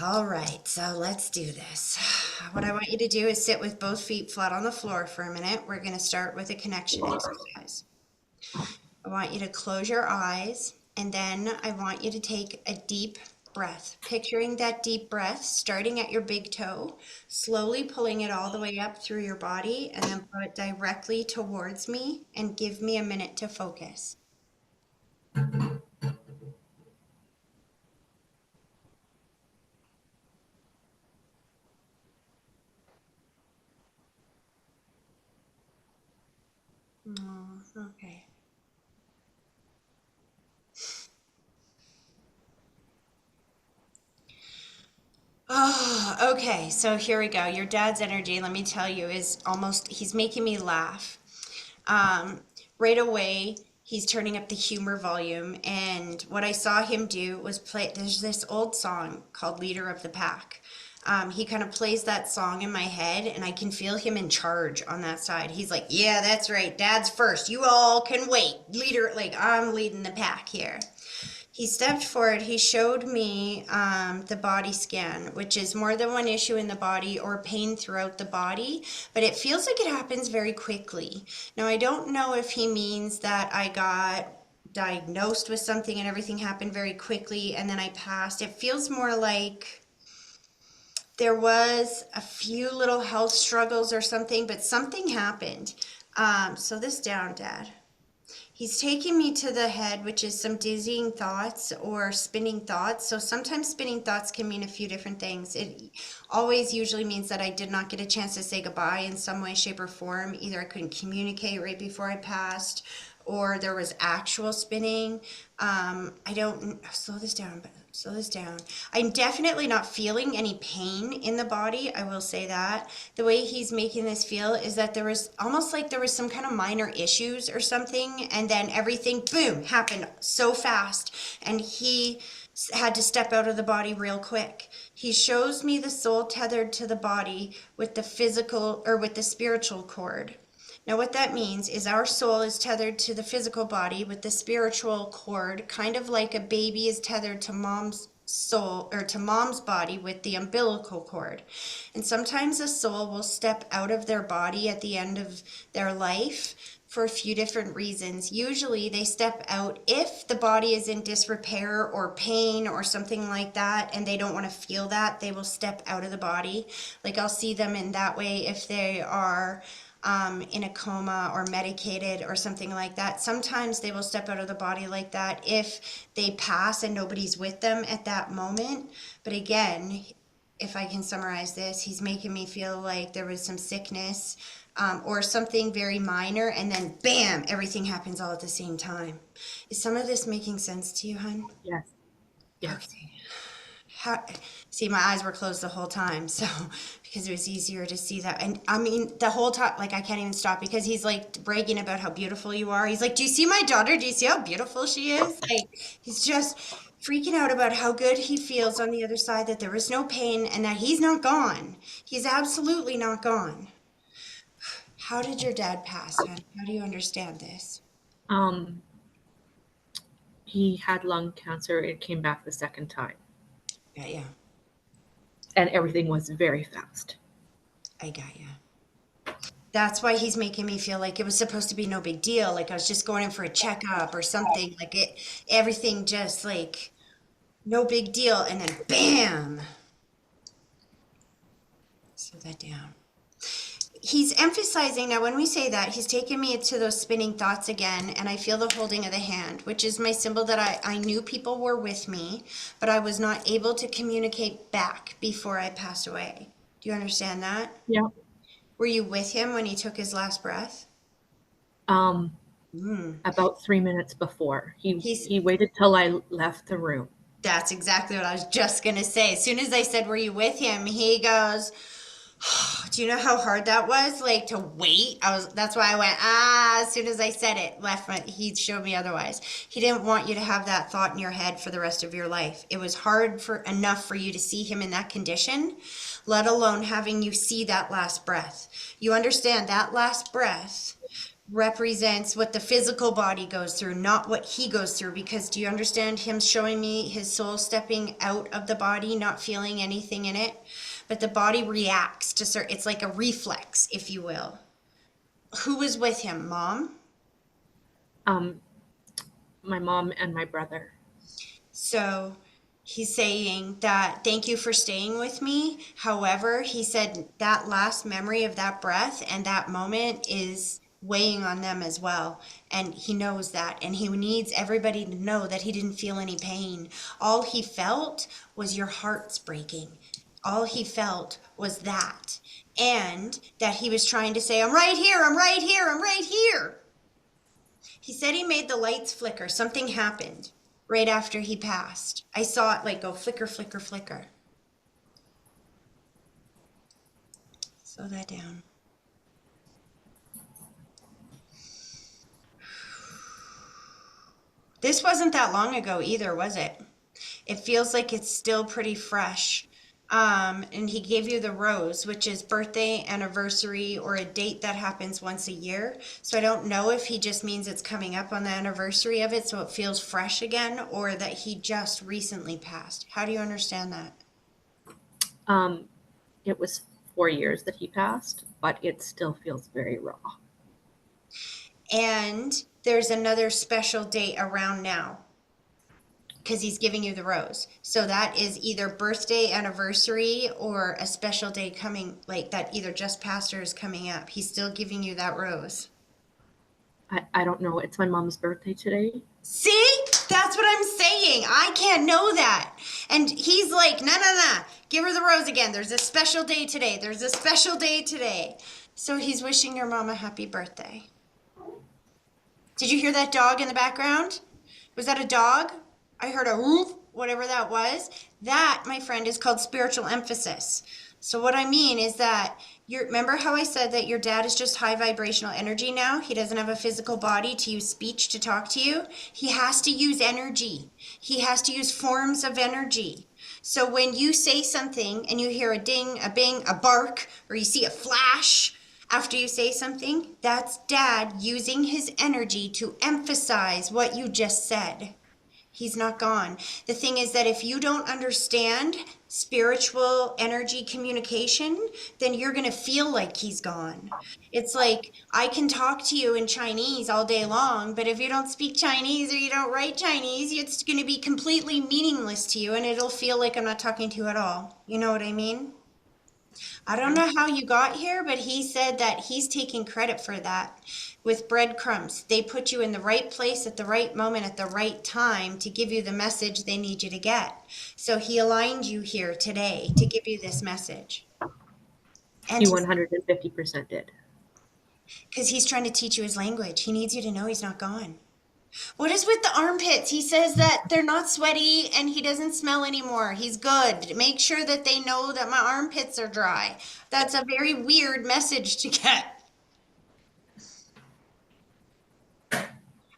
All right, so let's do this. What I want you to do is sit with both feet flat on the floor for a minute. We're going to start with a connection exercise. I want you to close your eyes, and then I want you to take a deep breath, picturing that deep breath starting at your big toe, slowly pulling it all the way up through your body, and then put it directly towards me and give me a minute to focus. Oh, okay. Oh, okay. So here we go. Your dad's energy, let me tell you, is almost, he's making me laugh. Um, right away, he's turning up the humor volume. And what I saw him do was play, there's this old song called Leader of the Pack. He kind of plays that song in my head, and I can feel him in charge on that side. He's like, yeah, that's right. Dad's first. You all can wait. Leader, like, I'm leading the pack here. He stepped forward. He showed me the body scan, which is more than one issue in the body or pain throughout the body, but it feels like it happens very quickly. Now, I don't know if he means that I got diagnosed with something and everything happened very quickly and then I passed. It feels more like there was a few little health struggles or something, but something happened. So this down, Dad. He's taking me to the head, which is some dizzying thoughts or spinning thoughts. So sometimes spinning thoughts can mean a few different things. It always usually means that I did not get a chance to say goodbye in some way, shape, or form. Either I couldn't communicate right before I passed, or there was actual spinning. I don't, slow this down, but slow this down. I'm definitely not feeling any pain in the body. I will say that. The way he's making this feel is that there was almost like there was some kind of minor issues or something, and then everything, boom, happened so fast, and he had to step out of the body real quick. He shows me the soul tethered to the body with the physical or with the spiritual cord. Now, what that means is our soul is tethered to the physical body with the spiritual cord, kind of like a baby is tethered to mom's soul or to mom's body with the umbilical cord. And sometimes a soul will step out of their body at the end of their life for a few different reasons. Usually they step out if the body is in disrepair or pain or something like that, and they don't want to feel that, they will step out of the body. Like I'll see them in that way if they are in a coma or medicated or something like that. Sometimes they will step out of the body like that if they pass and nobody's with them at that moment. But again, if I can summarize this, he's making me feel like there was some sickness or something very minor, and then bam, everything happens all at the same time. Is some of this making sense to you, hun? Yes. Yes. Okay. How, see, my eyes were closed the whole time, so because it was easier to see that. And I mean, the whole time, like I can't even stop because he's like bragging about how beautiful you are. He's like, "Do you see my daughter? Do you see how beautiful she is?" Like he's just freaking out about how good he feels on the other side, that there is no pain and that he's not gone. He's absolutely not gone. How did your dad pass, hon? How do you understand this? Um, he had lung cancer. It came back the second time, Yeah, yeah, and everything was very fast. I got you. That's why he's making me feel like it was supposed to be no big deal. Like I was just going in for a checkup or something. Like it, everything just like no big deal. And then bam. Slow that down. He's emphasizing now when we say that, he's taking me to those spinning thoughts again. And I feel the holding of the hand, which is my symbol that I knew people were with me, but I was not able to communicate back before I passed away. Do you understand that? Yeah. Were you with him when he took his last breath? Um, Mm. about 3 minutes before He's he waited till I left the room. That's exactly what I was just gonna say. As soon as I said, "Were you with him?" He goes, "Do you know how hard that was? Like to wait." That's why I went, ah, as soon as I said it, left my, he showed me otherwise. He didn't want you to have that thought in your head for the rest of your life. It was hard for enough for you to see him in that condition, let alone having you see that last breath. You understand that last breath represents what the physical body goes through, not what he goes through. Because do you understand him showing me his soul stepping out of the body, not feeling anything in it? But the body reacts to certain, it's like a reflex, if you will. Who was with him? Mom? Um, my mom and my brother. So he's saying that thank you for staying with me. However, he said that last memory of that breath and that moment is weighing on them as well. And he knows that. And he needs everybody to know that he didn't feel any pain. All he felt was your heart's breaking. All he felt was that. And that he was trying to say, I'm right here, I'm right here, I'm right here. He said he made the lights flicker. Something happened right after he passed. I saw it like go flicker, flicker, flicker. Slow that down. This wasn't that long ago either, was it? It feels like it's still pretty fresh. And he gave you the rose, which is birthday, anniversary, or a date that happens once a year. So I don't know if he just means it's coming up on the anniversary of it, so it feels fresh again, or that he just recently passed. How do you understand that? Um, it was 4 years that he passed, but it still feels very raw. And there's another special date around now because he's giving you the rose. So that is either birthday, anniversary, or a special day coming, like that either just passed or is coming up. He's still giving you that rose. I don't know. It's my mom's birthday today. See? That's what I'm saying. I can't know that. And he's like, no, no, no. Give her the rose again. There's a special day today. There's a special day today. So he's wishing your mom a happy birthday. Did you hear that dog in the background? Was that a dog? I heard a woof, whatever that was. That, my friend, is called spiritual emphasis. So what I mean is that remember how I said that your dad is just high vibrational energy now? He doesn't have a physical body to use speech to talk to you. He has to use energy. He has to use forms of energy. So when you say something and you hear a ding, a bing, a bark, or you see a flash, after you say something, that's dad using his energy to emphasize what you just said. He's not gone. The thing is that if you don't understand spiritual energy communication, then you're going to feel like he's gone. It's like I can talk to you in Chinese all day long, but if you don't speak Chinese or you don't write Chinese, it's going to be completely meaningless to you and it'll feel like I'm not talking to you at all. You know what I mean? I don't know how you got here, but he said that he's taking credit for that with breadcrumbs. They put you in the right place at the right moment at the right time to give you the message they need you to get. So he aligned you here today to give you this message. He And 150% did. because he's trying to teach you his language, he needs you to know he's not gone. What is with the armpits? He says that they're not sweaty and he doesn't smell anymore. He's good. Make sure that they know that my armpits are dry. That's a very weird message to get.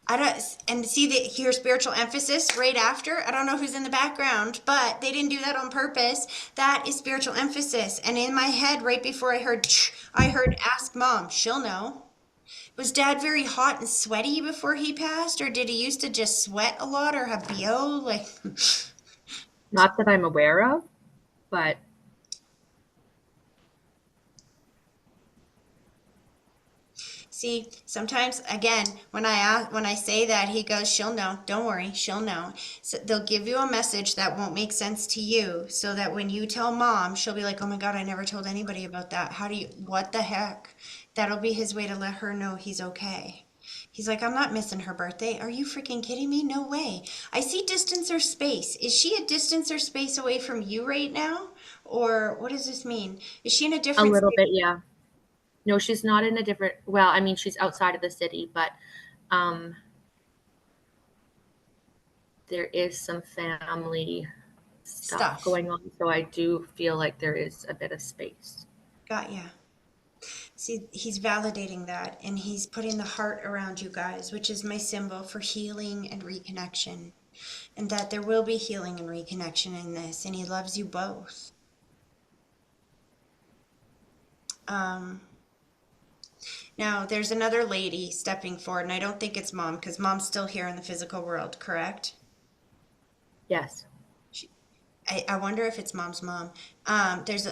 I don't, and see that here spiritual emphasis right after. I don't know who's in the background, but they didn't do that on purpose. That is spiritual emphasis. And in my head, right before I heard ask mom. She'll know. Was dad very hot and sweaty before he passed, or did he used to just sweat a lot or have BO? Like, Not that I'm aware of, but see, sometimes again, when I say that, he goes, "She'll know. Don't worry, she'll know." So they'll give you a message that won't make sense to you, so that when you tell mom, she'll be like, "Oh my God, I never told anybody about that. How do you? What the heck?" That'll be his way to let her know he's okay. He's like, "I'm not missing her birthday. Are you freaking kidding me? No way. I see distance or space. Is she a distance or space away from you right now? Or what does this mean? Is she in a a different little space?" bit, yeah. No, she's not in a different, well, I mean, she's outside of the city, but um, there is some family stuff Stuff. going on. So I do feel like there is a bit of space. Got ya. See, he's validating that and he's putting the heart around you guys, which is my symbol for healing and reconnection. And that there will be healing and reconnection in this, and he loves you both. Um, Now, there's another lady stepping forward, and I don't think it's mom because mom's still here in the physical world, correct? Yes. She, I wonder if it's mom's mom. There's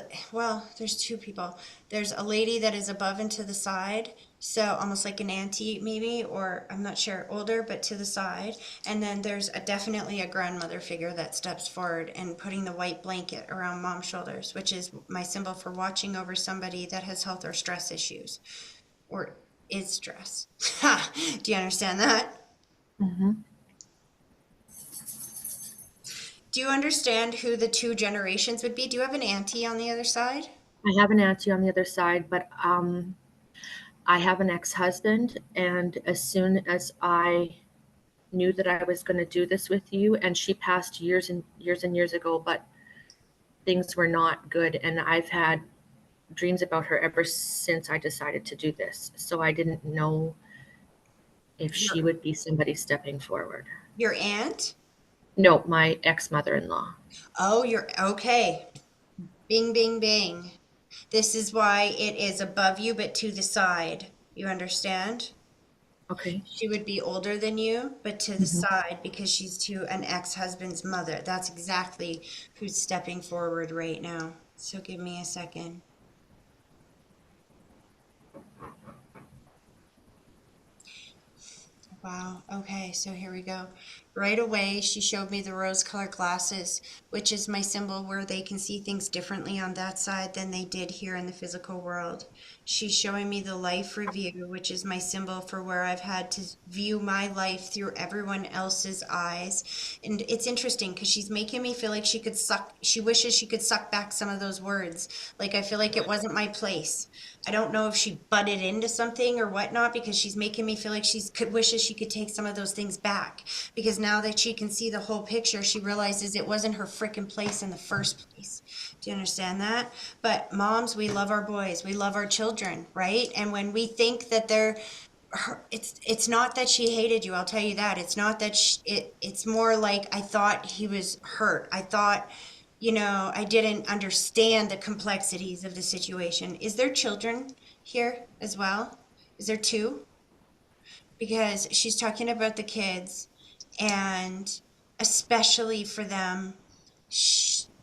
two people. There's a lady that is above and to the side, so almost like an auntie maybe, or I'm not sure, older, but to the side. And then there's definitely a grandmother figure that steps forward and putting the white blanket around mom's shoulders, which is my symbol for watching over somebody that has health or stress issues, or is stress. Ha! Do you understand that? Hmm. Do you understand who the two generations would be? Do you have an auntie on the other side? I have an auntie on the other side, but I have an ex-husband, and as soon as I knew that I was going to do this with you, and she passed years and years and years ago, but things were not good, and I've had dreams about her ever since I decided to do this. So I didn't know if Your she would be somebody stepping forward. your aunt? No, my ex-mother-in-law. Oh, you're okay. Bing, bing, bing. This is why it is above you but to the side. You understand? Okay. She would be older than you, but to the Hmm. side because she's to an ex-husband's mother. That's exactly who's stepping forward right now. So give me a second. Wow. Okay, so here we go. Right away, she showed me the rose-colored glasses, which is my symbol where they can see things differently on that side than they did here in the physical world. She's showing me the life review, which is my symbol for where I've had to view my life through everyone else's eyes. And it's interesting because she's making me feel like she wishes she could suck back some of those words. Like I feel like it wasn't my place. I don't know if she butted into something or whatnot because she's making me feel like wishes she could take some of those things back. Because now that she can see the whole picture, she realizes it wasn't her frickin' place in the first place. Do you understand that? But moms, we love our boys, we love our children, right? And when we think that it's not that she hated you. I'll tell you that. It's not that it's more like I thought he was hurt. I thought, I didn't understand the complexities of the situation. Is there children here as well? Is there two? Because she's talking about the kids, and especially for them,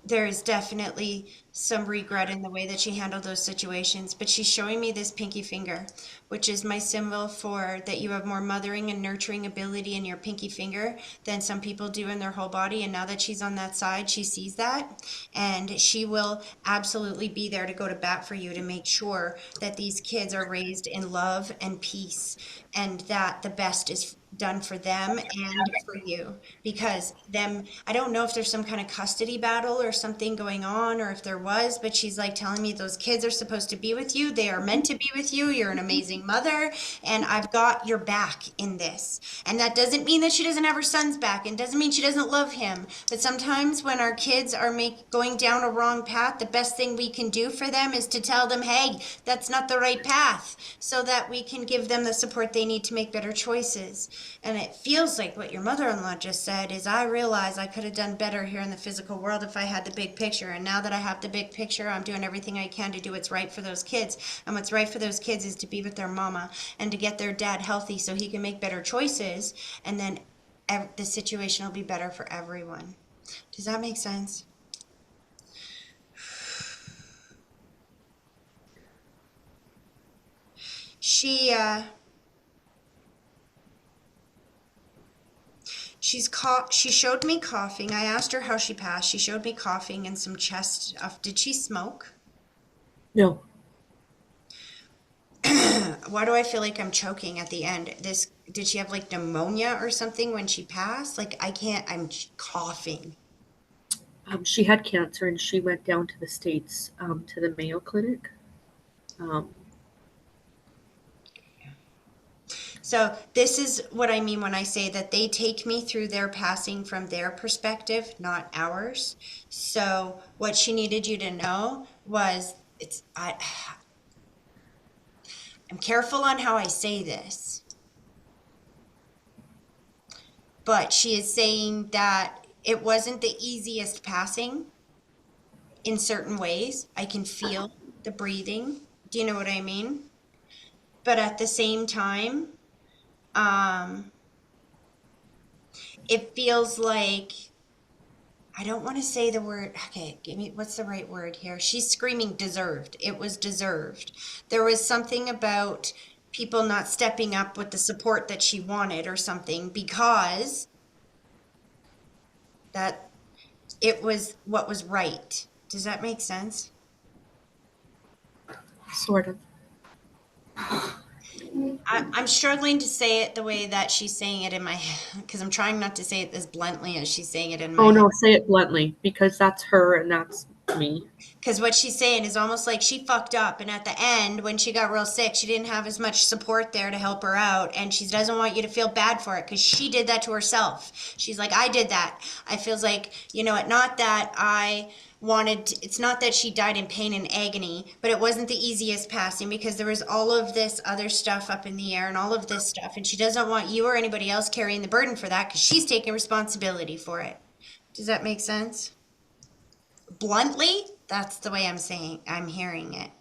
there is definitely some regret in the way that she handled those situations. But she's showing me this pinky finger, which is my symbol for that you have more mothering and nurturing ability in your pinky finger than some people do in their whole body. And now that she's on that side, she sees that, and she will absolutely be there to go to bat for you to make sure that these kids are raised in love and peace, and that the best is done for them and for you. Because them, I don't know if there's some kind of custody battle or something going on, or if there was, but she's like telling me those kids are supposed to be with you, they are meant to be with you, you're an amazing mother, and I've got your back in this. And that doesn't mean that she doesn't have her son's back, and doesn't mean she doesn't love him, but sometimes when our kids are going down a wrong path, the best thing we can do for them is to tell them, hey, that's not the right path, so that we can give them the support they need to make better choices. And it feels like what your mother-in-law just said is, I realize I could have done better here in the physical world if I had the big picture. And now that I have the big picture, I'm doing everything I can to do what's right for those kids. And what's right for those kids is to be with their mama and to get their dad healthy so he can make better choices. And then the situation will be better for everyone. Does that make sense? She she showed me coughing. I asked her how she passed. She showed me coughing and some chest stuff. Did she smoke? No. Why do I feel like I'm choking at the end? This did she have like pneumonia or something when she passed? Like I can't. I'm coughing. She had cancer and she went down to the States, to the Mayo Clinic. Um, So this is what I mean when I say that they take me through their passing from their perspective, not ours. So what she needed you to know was I'm careful on how I say this, but she is saying that it wasn't the easiest passing in certain ways. I can feel the breathing. Do you know what I mean? but at the same time, um, it feels like I don't want to say the word. Okay, give me what's the right word here? She's screaming deserved. It was deserved. There was something about people not stepping up with the support that she wanted or something because that it was what was right. Does that make sense? Sort of. I'm struggling to say it the way that she's saying it in my head because I'm trying not to say it as bluntly as she's saying it in my Oh head. no, say it bluntly because that's her and that's me. Because what she's saying is almost like she fucked up, and at the end, when she got real sick, she didn't have as much support there to help her out, and she doesn't want you to feel bad for it because she did that to herself. She's like, I did that. I feels like, you know what? Not that I wanted. It's not that she died in pain and agony, but it wasn't the easiest passing because there was all of this other stuff up in the air and all of this stuff, and she doesn't want you or anybody else carrying the burden for that because she's taking responsibility for it. Does that make sense? Bluntly, that's the way I'm hearing it.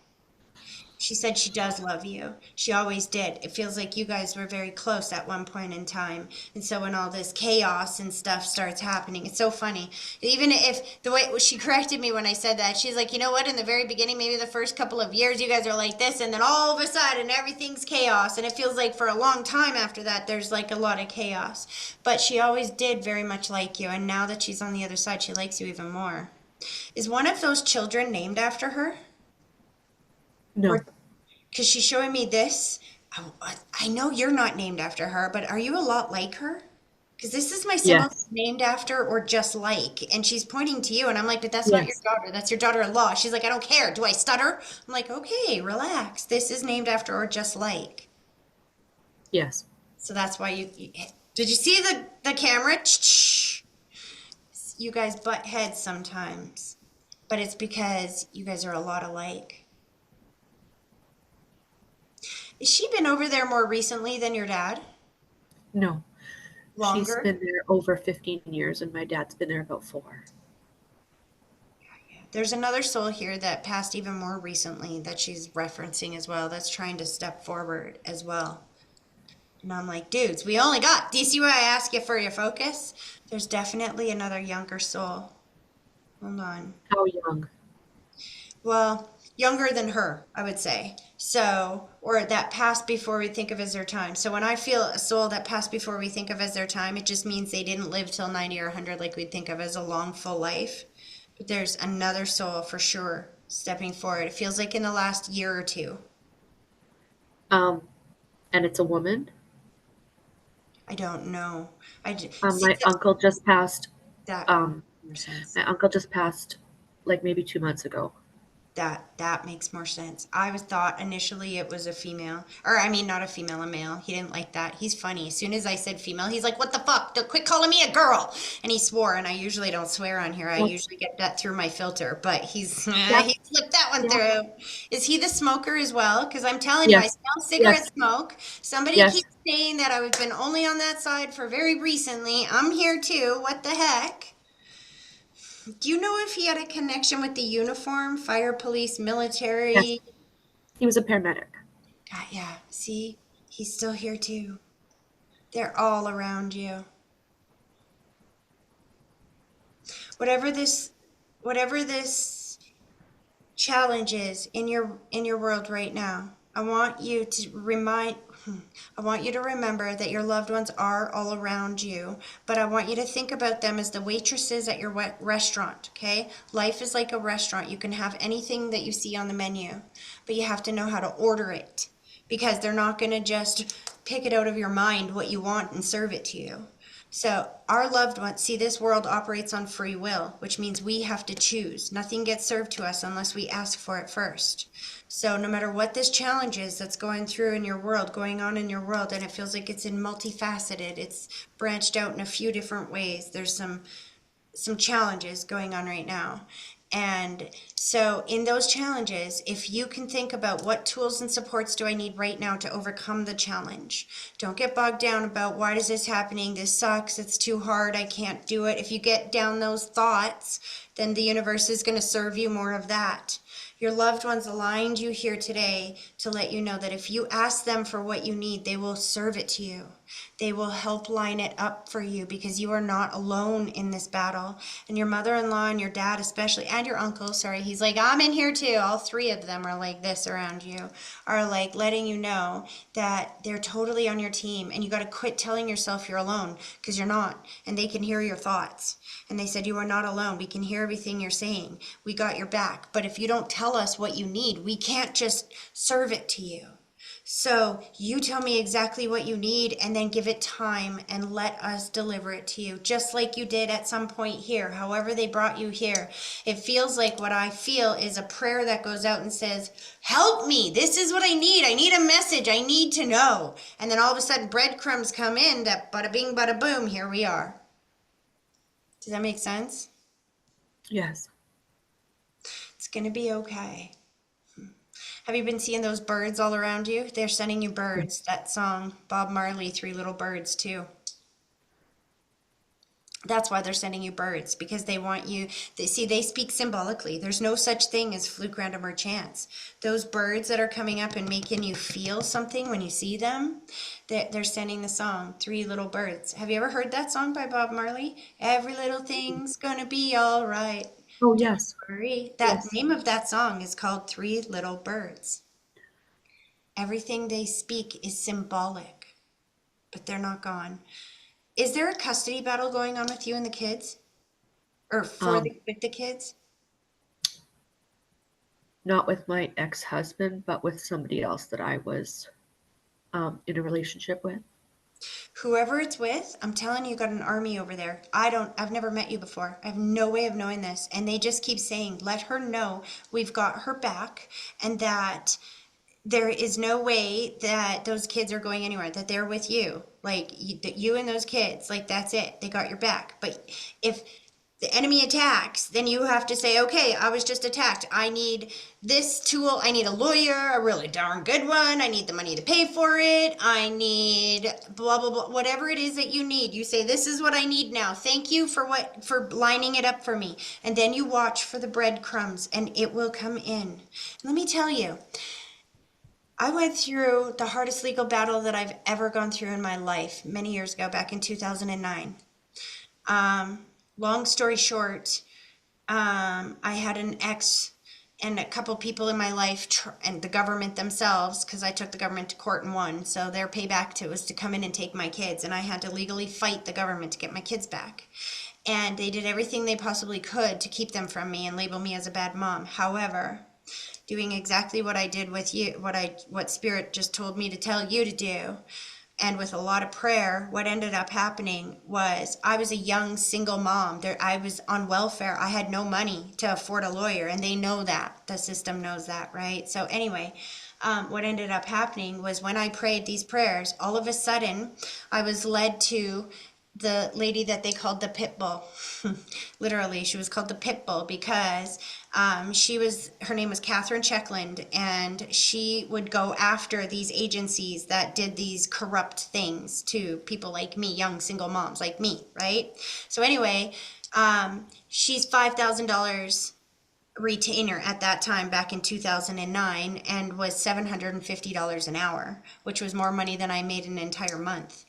She said she does love you. She always did. It feels like you guys were very close at one point in time. And so when all this chaos and stuff starts happening, it's so funny. Even if the way she corrected me when I said that, she's like, you know what? In the very beginning, maybe the first couple of years, you guys are like this, and then all of a sudden, everything's chaos. And it feels like for a long time after that, there's like a lot of chaos. But she always did very much like you. And now that she's on the other side, she likes you even more. Is one of those children named after her? No. Or because she's showing me this. I know you're not named after her, but are you a lot like her? Because this is my sibling Yes. named after or just like. And she's pointing to you, and I'm like, but that's not your Yes. daughter. That's your daughter in law. She's like, I don't care. Do I stutter? I'm like, okay, relax. This is named after or just like. Yes. So that's why you did you see the camera? You guys butt heads sometimes, but it's because you guys are a lot alike. Has she been over there more recently than your dad? No. She's Longer? been there over 15 years and my dad's been there about 4. There's another soul here that passed even more recently that she's referencing as well, that's trying to step forward as well. And I'm like, dudes, we only got. Do you see why I ask you for your focus? There's definitely another younger soul. Hold on. How young? Well, younger than her, I would say. So, or that passed before we think of as their time. So when I feel a soul that passed before we think of as their time, it just means they didn't live till 90 or 100 like we'd think of as a long, full life. But there's another soul for sure stepping forward. It feels like in the last year or two. Um, and it's a woman. I don't know. See My uncle just passed. that Um, makes more sense. my uncle just passed like maybe 2 months ago. That makes more sense. I was thought initially it was a female, or I mean not a female, a male. He didn't like that. He's funny. As soon as I said female, he's like, "What the fuck? Don't quit calling me a girl!" And he swore. And I usually don't swear on here. I That's usually get that through my filter. But that. he slipped that one Yeah. through. Is he the smoker as well? Because I'm telling you, I Yes. smell cigarette Yes. smoke. Somebody Yes. keeps saying that I've been only on that side for very recently. I'm here too. What the heck? Do you know if he had a connection with the uniform, fire, police, Yes. military? He was a paramedic. God, yeah. See, he's still here too. They're all around you. Whatever this, whatever this challenge is in your world right now, I want you to I want you to remember that your loved ones are all around you, but I want you to think about them as the waitresses at your restaurant, okay? Life is like a restaurant. You can have anything that you see on the menu, but you have to know how to order it because they're not going to just pick it out of your mind what you want and serve it to you. So, our loved ones, see, this world operates on free will, which means we have to choose. Nothing gets served to us unless we ask for it first. So, no matter what this challenge is that's going through in your world, going on in your world, and it feels like it's in multifaceted, it's branched out in a few different ways. There's some challenges going on right now. And so, in those challenges, if you can think about what tools and supports do I need right now to overcome the challenge, don't get bogged down about why is this happening? This sucks. It's too hard. I can't do it. If you get down those thoughts, then the universe is going to serve you more of that. Your loved ones aligned you here today to let you know that if you ask them for what you need, they will serve it to you. They will help line it up for you because you are not alone in this battle. And your mother-in-law and your dad especially, and your uncle, sorry, he's like, I'm in here too. All three of them are like this around you, are like letting you know that they're totally on your team. And you got to quit telling yourself you're alone because you're not. And they can hear your thoughts. And they said, you are not alone. We can hear everything you're saying. We got your back. But if you don't tell us what you need, we can't just serve it to you. So you tell me exactly what you need and then give it time and let us deliver it to you, just like you did at some point here, however they brought you here. It feels like what I feel is a prayer that goes out and says, help me. This is what I need. I need a message. I need to know. And then all of a sudden breadcrumbs come in that bada bing, bada boom, here we are. Does that make sense? Yes. It's going to be okay. Have you been seeing those birds all around you? They're sending you birds. That song, Bob Marley, Three Little Birds, too. That's why they're sending you birds, because they want you. They speak symbolically. There's no such thing as fluke, random, or chance. Those birds that are coming up and making you feel something when you see them, they're sending the song, Three Little Birds. Have you ever heard that song by Bob Marley? Every little thing's gonna be all right. Oh, Don't yes. worry. That Yes. name of that song is called Three Little Birds. Everything they speak is symbolic, but they're not gone. Is there a custody battle going on with you and the kids? Or Um, with the kids? Not with my ex-husband, but with somebody else that I was in a relationship with. Whoever it's with, I'm telling you, got an army over there. I've never met you before. I have no way of knowing this. And they just keep saying, let her know we've got her back and that there is no way that those kids are going anywhere, that they're with you. Like, that you and those kids, like, that's it. They got your back. But if the enemy attacks, then you have to say, okay, I was just attacked. I need this tool. I need a lawyer, a really darn good one. I need the money to pay for it. I need blah, blah, blah, whatever it is that you need. You say, this is what I need now. Thank you for lining it up for me. And then you watch for the breadcrumbs and it will come in. Let me tell you, I went through the hardest legal battle that I've ever gone through in my life many years ago, back in 2009. Long story short, I had an ex and a couple people in my life and the government themselves, because I took the government to court and won. So their payback to was to come in and take my kids, and I had to legally fight the government to get my kids back. And they did everything they possibly could to keep them from me and label me as a bad mom. However, doing exactly what I did with you, what Spirit just told me to tell you to do, and with a lot of prayer, what ended up happening was I was a young single mom. I was on welfare. I had no money to afford a lawyer, and they know that. The system knows that, right? So anyway, what ended up happening was when I prayed these prayers, all of a sudden I was led to the lady that they called the pit bull. Literally, she was called the pit bull because her name was Catherine Checkland, and she would go after these agencies that did these corrupt things to people like me, young single moms like me, right? So anyway, she's $5,000 retainer at that time back in 2009 and was $750 an hour, which was more money than I made in an entire month.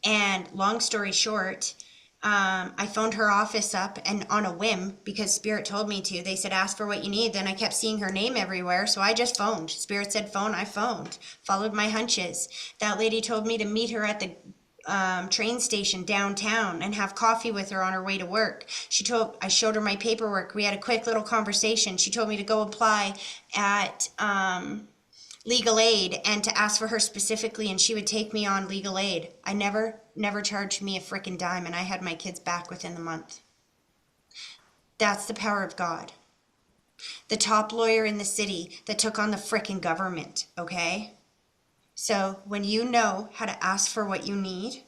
And long story short, I phoned her office up and on a whim, because Spirit told me to, they said, ask for what you need. Then I kept seeing her name everywhere. So I just phoned. Spirit said phone, I phoned, followed my hunches. That lady told me to meet her at the train station downtown and have coffee with her on her way to work. I showed her my paperwork. We had a quick little conversation. She told me to go apply at, legal aid and to ask for her specifically, and she would take me on legal aid. I never charged me a frickin' dime, and I had my kids back within the month. That's the power of God. The top lawyer in the city that took on the frickin' government, okay? So when you know how to ask for what you need,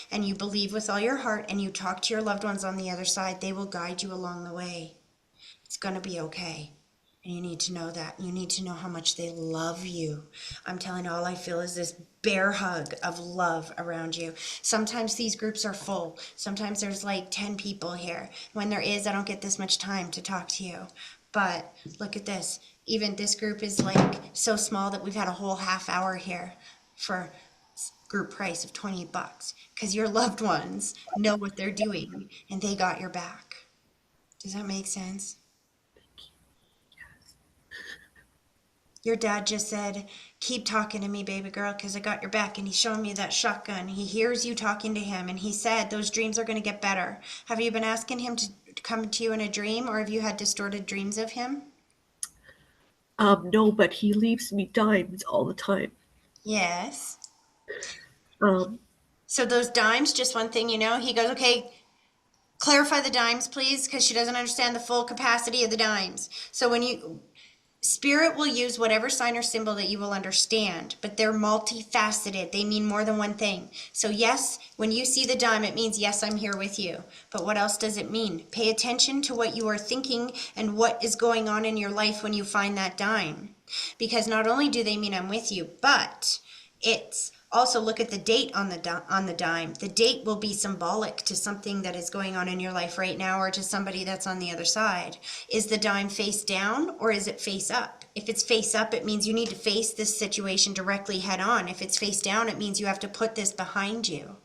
and you believe with all your heart, and you talk to your loved ones on the other side, they will guide you along the way. It's gonna be okay. And you need to know that. You need to know how much they love you. I'm telling you, all I feel is this bear hug of love around you. Sometimes these groups are full. Sometimes there's like 10 people here. When there is, I don't get this much time to talk to you. But look at this. Even this group is like so small that we've had a whole half hour here for group price of $20 because your loved ones know what they're doing and they got your back. Does that make sense? Your dad just said, keep talking to me, baby girl, because I got your back. And he's showing me that shotgun. He hears you talking to him. And he said those dreams are going to get better. Have you been asking him to come to you in a dream, or have you had distorted dreams of him? No, but he leaves me dimes all the time. Yes. Um, So those dimes, just one thing he goes, okay, clarify the dimes, please, because she doesn't understand the full capacity of the dimes. So when you Spirit will use whatever sign or symbol that you will understand, but they're multifaceted. They mean more than one thing. So, yes, when you see the dime, it means, yes, I'm here with you. But what else does it mean? Pay attention to what you are thinking and what is going on in your life when you find that dime. Because not only do they mean I'm with you, but it's also look at the date on the dime. The date will be symbolic to something that is going on in your life right now or to somebody that's on the other side. Is the dime face down or is it face up? If it's face up, it means you need to face this situation directly head on. If it's face down, it means you have to put this behind you.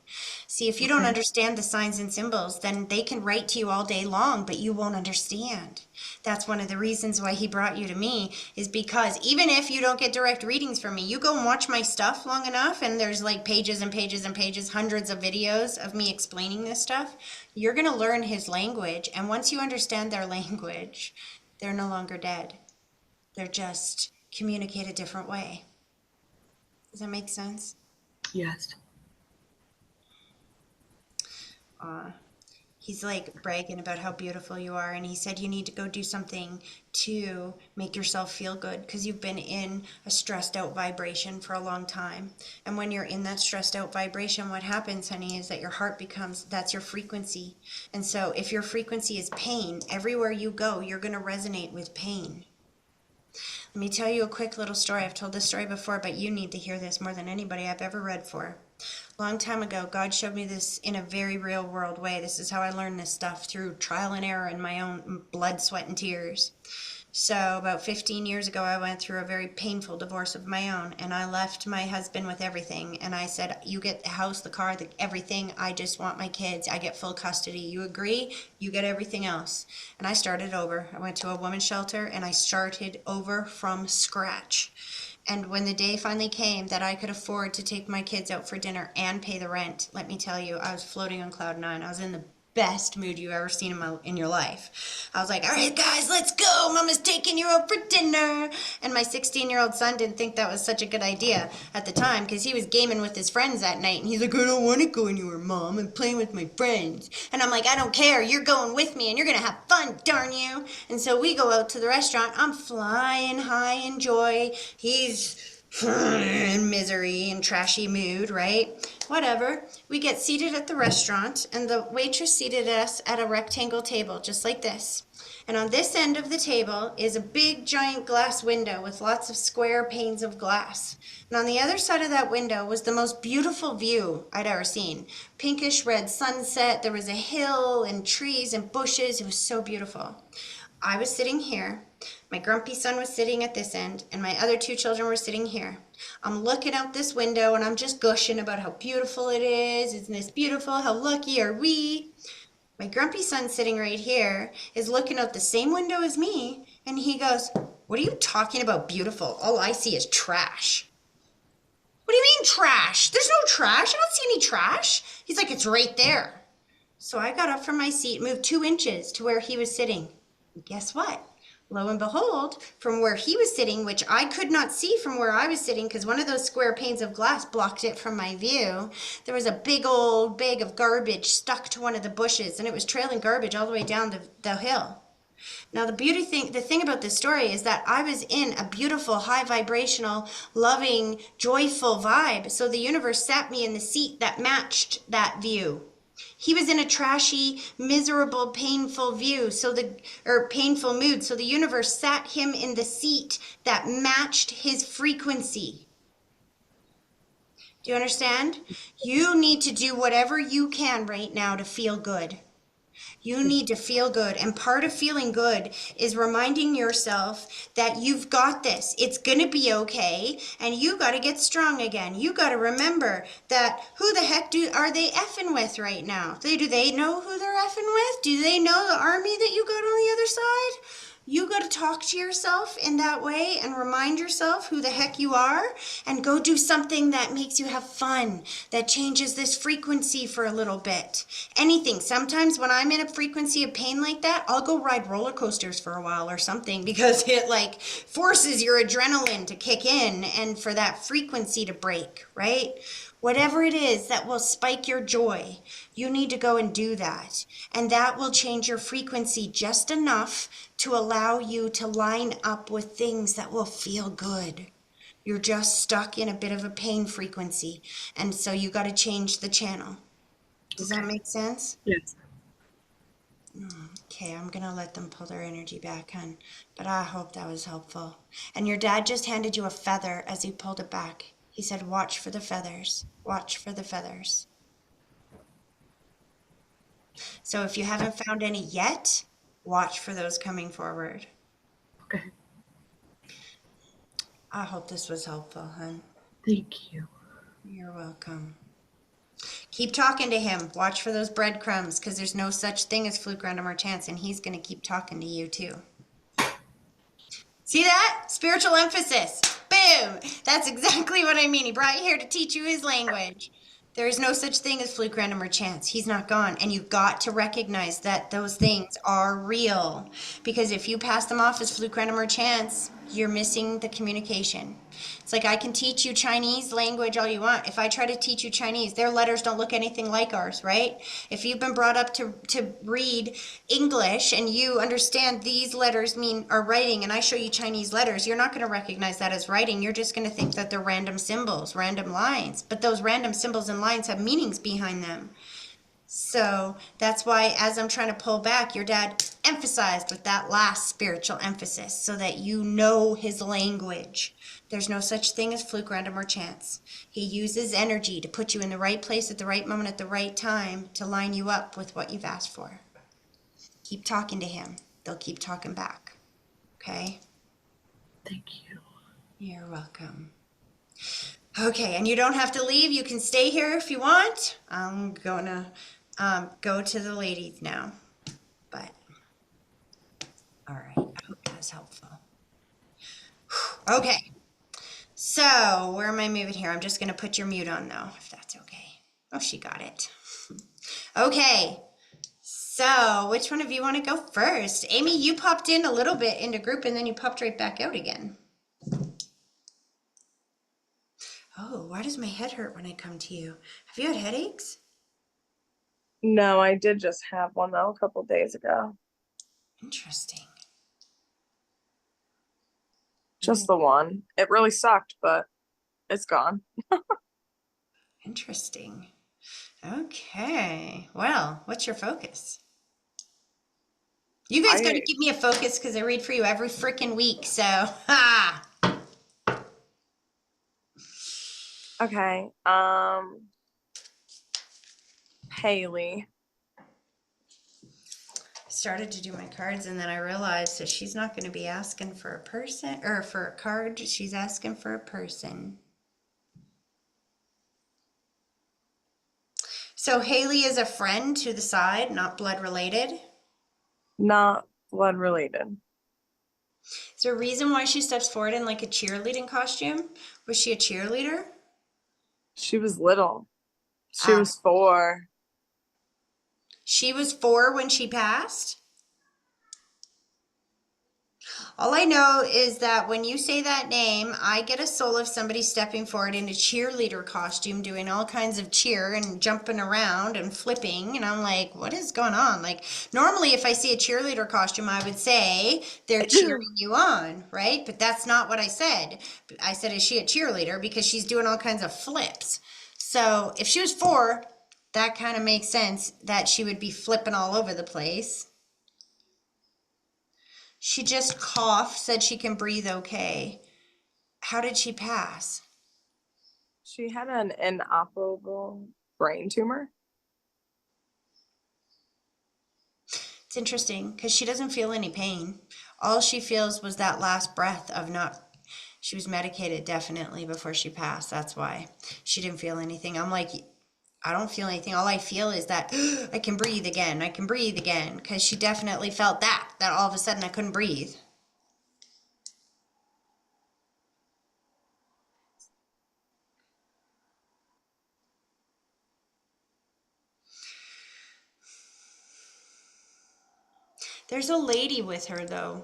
See, if you don't okay. understand the signs and symbols, then they can write to you all day long, but you won't understand. That's one of the reasons why he brought you to me, is because even if you don't get direct readings from me, you go and watch my stuff long enough, and there's like pages and pages and pages, hundreds of videos of me explaining this stuff, you're going to learn his language. And once you understand their language, they're no longer dead. They're just communicate a different way. Does that make sense? Yes. He's like bragging about how beautiful you are, and he said you need to go do something to make yourself feel good because you've been in a stressed out vibration for a long time. And when you're in that stressed out vibration, what happens, honey, is that your heart becomes, that's your frequency. And so if your frequency is pain, everywhere you go you're going to resonate with pain. Let me tell you a quick little story. I've told this story before, but you need to hear this more than anybody I've ever read for. Long time ago, God showed me this in a very real world way. This is how I learned this stuff, through trial and error and my own blood, sweat, and tears. So about 15 years ago, I went through a very painful divorce of my own, and I left my husband with everything. And I said, you get the house, the car, everything. I just want my kids. I get full custody. You agree? You get everything else. And I started over. I went to a women's shelter, and I started over from scratch. And when the day finally came that I could afford to take my kids out for dinner and pay the rent, let me tell you, I was floating on cloud nine. I was in the best mood you've ever seen in your life. I was like, all right, guys, let's go. Mama's taking you out for dinner. And my 16-year-old son didn't think that was such a good idea at the time because he was gaming with his friends that night. And he's like, I don't want to go anywhere, Mom. I'm playing with my friends. And I'm like, I don't care. You're going with me and you're going to have fun, darn you. And so we go out to the restaurant. I'm flying high in joy. He's in misery and trashy mood, right? Whatever. We get seated at the restaurant, and the waitress seated us at a rectangle table, just like this. And on this end of the table is a big giant glass window with lots of square panes of glass. And on the other side of that window was the most beautiful view I'd ever seen. Pinkish red sunset, there was a hill and trees and bushes. It was so beautiful. I was sitting here, my grumpy son was sitting at this end, and my other two children were sitting here. I'm looking out this window and I'm just gushing about how beautiful it is. Isn't this beautiful? How lucky are we? My grumpy son sitting right here is looking out the same window as me, and he goes, what are you talking about beautiful? All I see is trash. What do you mean trash? There's no trash. I don't see any trash. He's like, it's right there. So I got up from my seat, moved 2 inches to where he was sitting. And guess what? Lo and behold, from where he was sitting, which I could not see from where I was sitting because one of those square panes of glass blocked it from my view, there was a big old bag of garbage stuck to one of the bushes, and it was trailing garbage all the way down the hill. Now the thing about this story is that I was in a beautiful, high vibrational, loving, joyful vibe. So the universe sat me in the seat that matched that view. He was in a trashy, miserable, painful painful mood. So the universe sat him in the seat that matched his frequency. Do you understand? You need to do whatever you can right now to feel good. You need to feel good. And part of feeling good is reminding yourself that you've got this. It's going to be okay. And you got to get strong again. You got to remember that who the heck are they effing with right now? Do they know who they're effing with? Do they know the army that you got on the other side? You got to talk to yourself in that way and remind yourself who the heck you are and go do something that makes you have fun, that changes this frequency for a little bit. Anything. Sometimes when I'm in a frequency of pain like that, I'll go ride roller coasters for a while or something because it like forces your adrenaline to kick in and for that frequency to break, right? Whatever it is that will spike your joy, you need to go and do that. And that will change your frequency just enough to allow you to line up with things that will feel good. You're just stuck in a bit of a pain frequency. And so you got to change the channel. Does that Okay. make sense? Yes. Okay, I'm going to let them pull their energy back, hon. But I hope that was helpful. And your dad just handed you a feather as he pulled it back. He said, watch for the feathers. Watch for the feathers. So if you haven't found any yet, watch for those coming forward. Okay. I hope this was helpful, hon. Thank you. You're welcome. Keep talking to him. Watch for those breadcrumbs because there's no such thing as fluke, random, or chance, and he's going to keep talking to you too. See that? Spiritual emphasis. Boom. That's exactly what I mean. He brought you here to teach you his language. There is no such thing as fluke, random, or chance. He's not gone. And you've got to recognize that those things are real. Because if you pass them off as fluke, random, or chance, you're missing the communication. It's like I can teach you Chinese language all you want. If I try to teach you Chinese, their letters don't look anything like ours, right? If you've been brought up to read English and you understand these letters are writing and I show you Chinese letters, you're not going to recognize that as writing. You're just going to think that they're random symbols, random lines. But those random symbols and lines have meanings behind them. So that's why, as I'm trying to pull back, your dad emphasized with that last spiritual emphasis so that you know his language. There's no such thing as fluke, random, or chance. He uses energy to put you in the right place at the right moment at the right time to line you up with what you've asked for. Keep talking to him. They'll keep talking back. Okay? Thank you. You're welcome. Okay, and you don't have to leave. You can stay here if you want. I'm going to go to the ladies now. But, all right, I hope that was helpful. Okay, so where am I moving here? I'm just going to put your mute on though, if that's okay. Oh, she got it. Okay, so which one of you want to go first? Amy, you popped in a little bit into group and then you popped right back out again. Oh, why does my head hurt when I come to you? Have you had headaches? No, I did just have one though a couple days ago. Interesting. Just the one. It really sucked, but it's gone. Interesting. Okay. Well, what's your focus? You guys got to I give me a focus because I read for you every freaking week. So, ha! okay. Haley. Started to do my cards and then I realized that she's not going to be asking for a person or for a card. She's asking for a person. So Haley is a friend to the side, not blood related. Not blood related. Is there a reason why she steps forward in like a cheerleading costume? Was she a cheerleader? She was little. She Ah, was 4. she was 4 when she passed. All I know is that when you say that name, I get a soul of somebody stepping forward in a cheerleader costume, doing all kinds of cheer and jumping around and flipping. And I'm like, what is going on? Like, normally, if I see a cheerleader costume, I would say they're cheering you on, right? But that's not what I said. I said, is she a cheerleader? Because she's doing all kinds of flips. So if she was 4, that kind of makes sense that she would be flipping all over the place. She just coughed, said she can breathe okay. How did she pass? She had an inoperable brain tumor. It's interesting because she doesn't feel any pain. All she feels was that last breath of not, she was medicated definitely before she passed. That's why she didn't feel anything. I'm like, I don't feel anything. All I feel is that I can breathe again. I can breathe again. Because she definitely felt that all of a sudden I couldn't breathe. There's a lady with her though.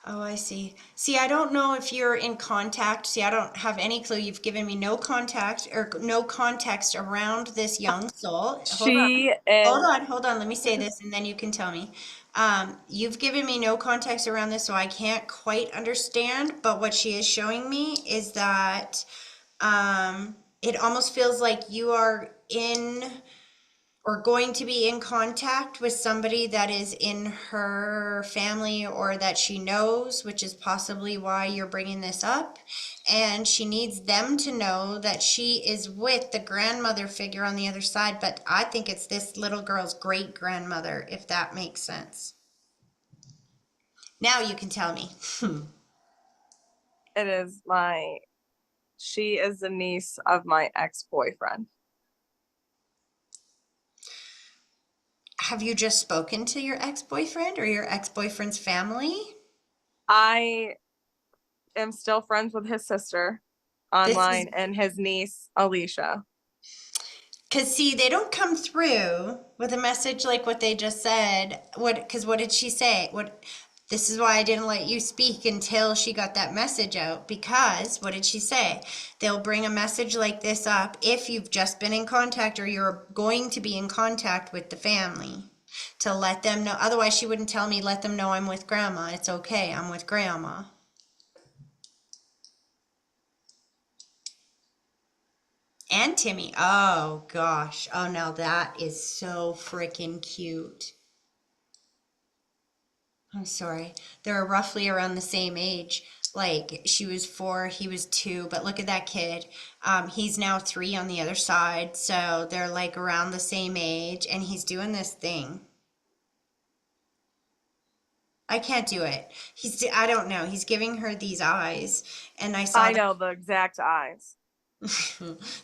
Oh, I see. See, I don't know if you're in contact. See, I don't have any clue. You've given me no contact or no context around this young soul. Hold on. She is. Hold on. Let me say this and then you can tell me. You've given me no context around this, so I can't quite understand. But what she is showing me is that it almost feels like you are in or going to be in contact with somebody that is in her family or that she knows, which is possibly why you're bringing this up. And she needs them to know that she is with the grandmother figure on the other side. But I think it's this little girl's great grandmother, if that makes sense. Now you can tell me. It is she is the niece of my ex-boyfriend. Have you just spoken to your ex-boyfriend or your ex-boyfriend's family? I am still friends with his sister This is online and his niece, Alicia. because see, they don't come through with a message like what they just said. Because what did she say? This is why I didn't let you speak until she got that message out. Because what did she say? They'll bring a message like this up if you've just been in contact or you're going to be in contact with the family to let them know. Otherwise, she wouldn't tell me, let them know I'm with grandma. It's okay. I'm with grandma. And Timmy. Oh gosh. Oh, now that is so freaking cute. I'm sorry. They're roughly around the same age. Like she was 4, he was 2, but look at that kid. He's now 3 on the other side, so they're like around the same age, and he's doing this thing. I can't do it. I don't know. He's giving her these eyes, and I saw I know the exact eyes.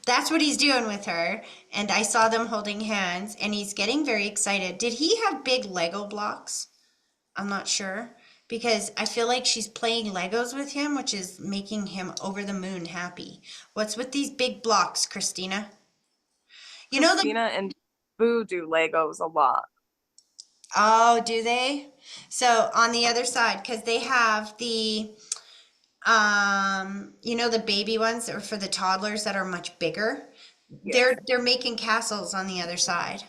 That's what he's doing with her, and I saw them holding hands, and he's getting very excited. Did he have big Lego blocks? I'm not sure because I feel like she's playing Legos with him, which is making him over the moon happy. What's with these big blocks, Christina? You know the Christina and Boo do Legos a lot. Oh, do they? So on the other side, because they have the you know the baby ones that are for the toddlers that are much bigger. Yes. They're making castles on the other side.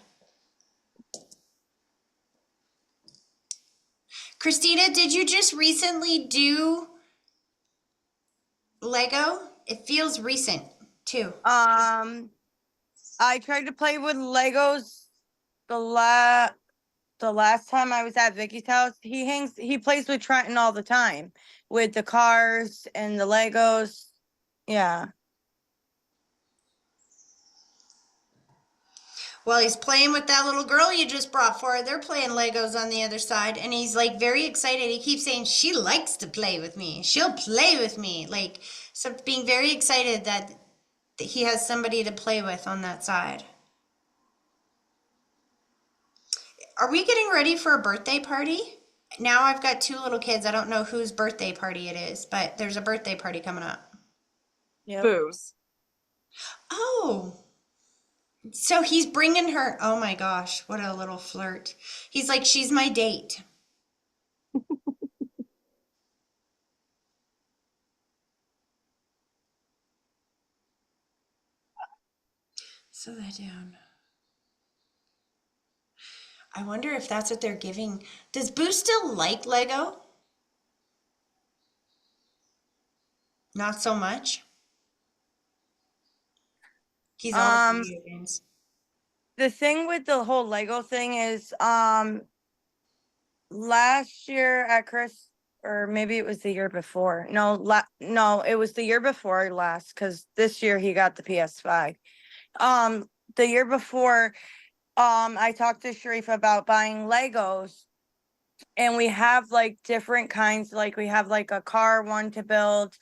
Christina, did you just recently do Lego? It feels recent too. I tried to play with Legos the last time I was at Vicky's house. He plays with Trenton all the time with the cars and the Legos. Yeah. Well, he's playing with that little girl you just brought for her. They're playing Legos on the other side, and he's like very excited. He keeps saying, she likes to play with me. She'll play with me. Like, so being very excited that he has somebody to play with on that side. Are we getting ready for a birthday party? Now I've got 2 little kids. I don't know whose birthday party it is, but there's a birthday party coming up. Yep. Boo's. Oh, so he's bringing her. Oh my gosh, what a little flirt. He's like, she's my date. Slow that down. I wonder if that's what they're giving. Does Boo still like Lego? Not so much. He's all about Um, video games. the thing with the whole Lego thing is, last year at Chris, or maybe it was the year before. No, it was the year before last, because this year he got the PS5. The year before, I talked to Sharif about buying Legos, and we have like different kinds. Like we have like a car one to build,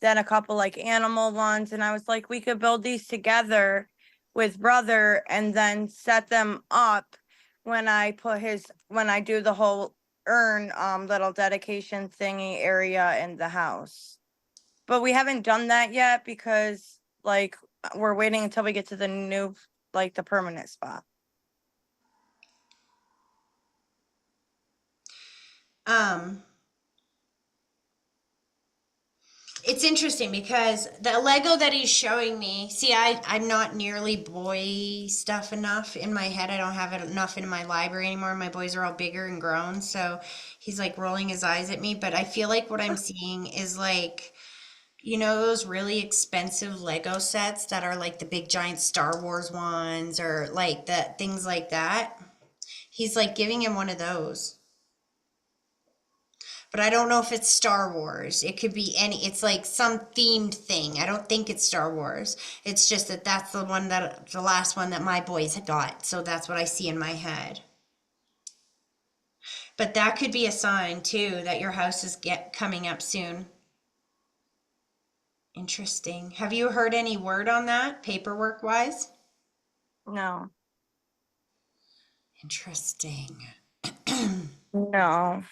then a couple like animal ones, and I was like, we could build these together with brother and then set them up when I do the whole urn little dedication thingy area in the house. But we haven't done that yet because like we're waiting until we get to the new, like the permanent spot. Um, it's interesting because the Lego that he's showing me, see, I'm not nearly boy stuff enough in my head. I don't have it enough in my library anymore. My boys are all bigger and grown. So he's like rolling his eyes at me. But I feel like what I'm seeing is like, you know, those really expensive Lego sets that are like the big giant Star Wars ones or like the things like that. He's like giving him one of those. But I don't know if it's Star Wars. It could be it's like some themed thing. I don't think it's Star Wars. It's just that that's the last one that my boys had got. So that's what I see in my head. But that could be a sign too that your house is coming up soon. Interesting. Have you heard any word on that, paperwork wise? No. Interesting. No.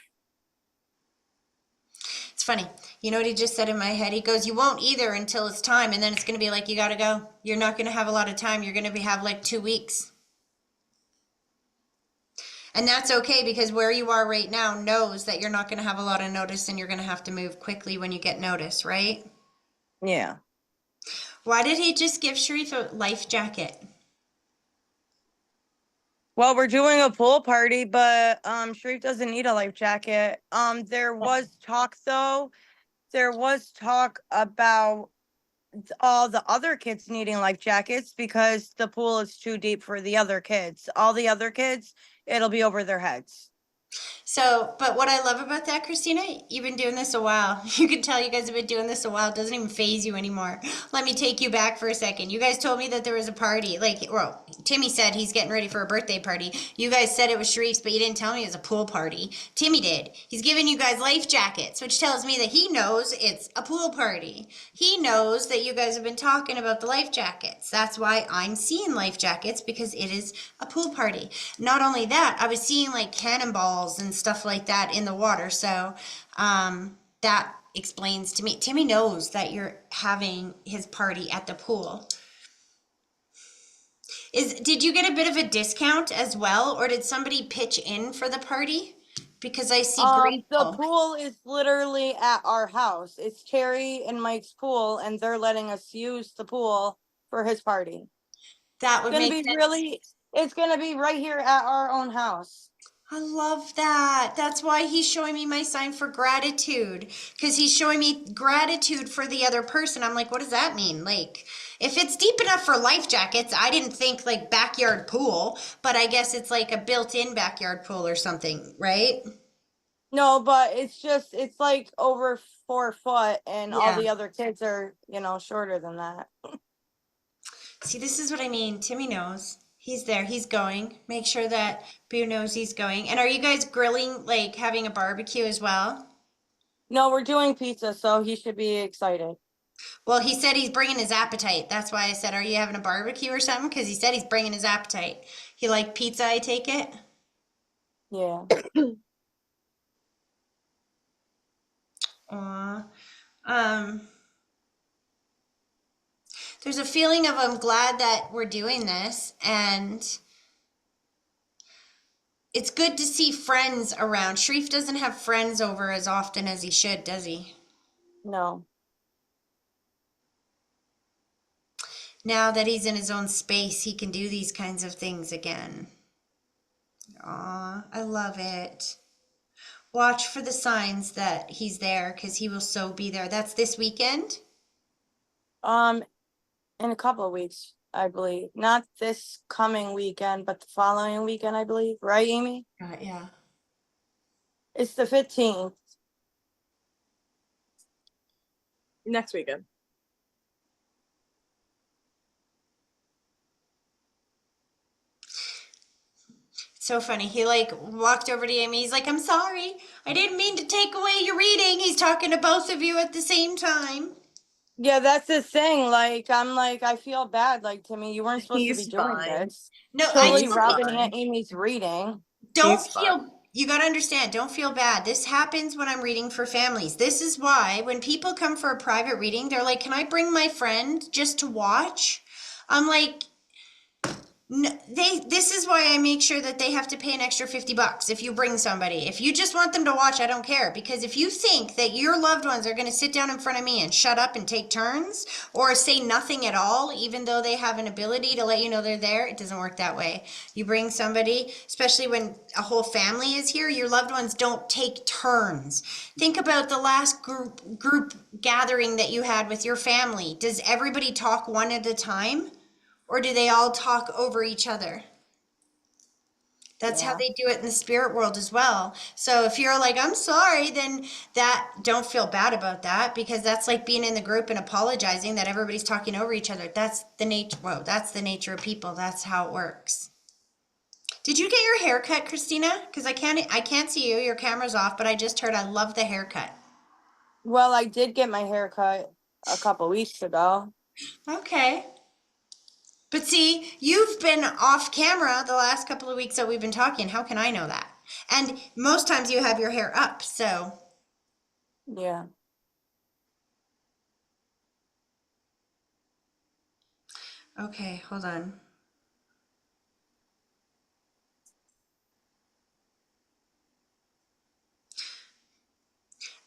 It's funny. You know what he just said in my head? He goes, "You won't either until it's time, and then it's going to be like, you got to go. You're not going to have a lot of time. You're going to have like 2 weeks." And that's okay because where you are right now knows that you're not going to have a lot of notice and you're going to have to move quickly when you get notice, right? Yeah. Why did he just give Sharif a life jacket? Well, we're doing a pool party, but Sharif doesn't need a life jacket. There was talk though. There was talk about all the other kids needing life jackets because the pool is too deep for the other kids. All the other kids, it'll be over their heads. So, but what I love about that, Christina, you've been doing this a while. You can tell you guys have been doing this a while. It doesn't even phase you anymore. Let me take you back for a second. You guys told me that there was a party. Like, well, Timmy said he's getting ready for a birthday party. You guys said it was Sharif's, but you didn't tell me it was a pool party. Timmy did. He's giving you guys life jackets, which tells me that he knows it's a pool party. He knows that you guys have been talking about the life jackets. That's why I'm seeing life jackets because it is a pool party. Not only that, I was seeing like cannonballs and stuff like that in the water. So that explains to me. Timmy knows that you're having his party at the pool. Did you get a bit of a discount as well, or did somebody pitch in for the party? Because I see The grateful. pool is literally at our house. It's Terry and Mike's pool, and they're letting us use the pool for his party. That would It's gonna make be sense. really, it's gonna be right here at our own house. I love that. That's why he's showing me my sign for gratitude. Because he's showing me gratitude for the other person. I'm like, what does that mean? Like, if it's deep enough for life jackets, I didn't think like backyard pool, but I guess it's like a built in backyard pool or something, right? No, but it's like over 4 foot, and all Yeah. the other kids are, shorter than that. See, this is what I mean. Timmy knows. He's there. He's going. Make sure that Boo knows he's going. And are you guys grilling, like having a barbecue as well? No, we're doing pizza, so he should be excited. Well, he said he's bringing his appetite. That's why I said, are you having a barbecue or something? Because he said he's bringing his appetite. He like pizza, I take it? Yeah. Aw. Um, there's a feeling of I'm glad that we're doing this, and it's good to see friends around. Sharif doesn't have friends over as often as he should, does he? No. Now that he's in his own space, he can do these kinds of things again. Aw, I love it. Watch for the signs that he's there because he will so be there. That's this weekend? In a couple of weeks, I believe. Not this coming weekend, but the following weekend, I believe. Right, Amy? Yeah. It's the 15th. Next weekend. So funny. He like walked over to Amy. He's like, I'm sorry. I didn't mean to take away your reading. He's talking to both of you at the same time. Yeah, that's the thing. Like, I'm like, I feel bad. Like, Timmy, you weren't supposed to be He's doing fine. this. No, I Totally He's totally robbing fine. Amy's reading. don't He's fine. feel, you got to understand, don't feel bad. This happens when I'm reading for families. This is why when people come for a private reading, they're like, can I bring my friend just to watch? I'm like, this is why I make sure that they have to pay an extra $50 if you bring somebody. If you just want them to watch, I don't care, because if you think that your loved ones are going to sit down in front of me and shut up and take turns or say nothing at all, even though they have an ability to let you know they're there, it doesn't work that way. You bring somebody, especially when a whole family is here, your loved ones don't take turns. Think about the last group gathering that you had with your family. Does everybody talk one at a time? Or do they all talk over each other? That's how Yeah. they do it in the spirit world as well. So if you're like, I'm sorry, then don't feel bad about that, because that's like being in the group and apologizing that everybody's talking over each other. That's the nature. Whoa, that's the nature of people. That's how it works. Did you get your hair cut, Christina? Because I can't see you. Your camera's off, but I just heard I love the haircut. Well, I did get my hair cut a couple weeks ago. Okay. But see, you've been off camera the last couple of weeks that we've been talking. How can I know that? And most times you have your hair up, so. Yeah. Okay, hold on.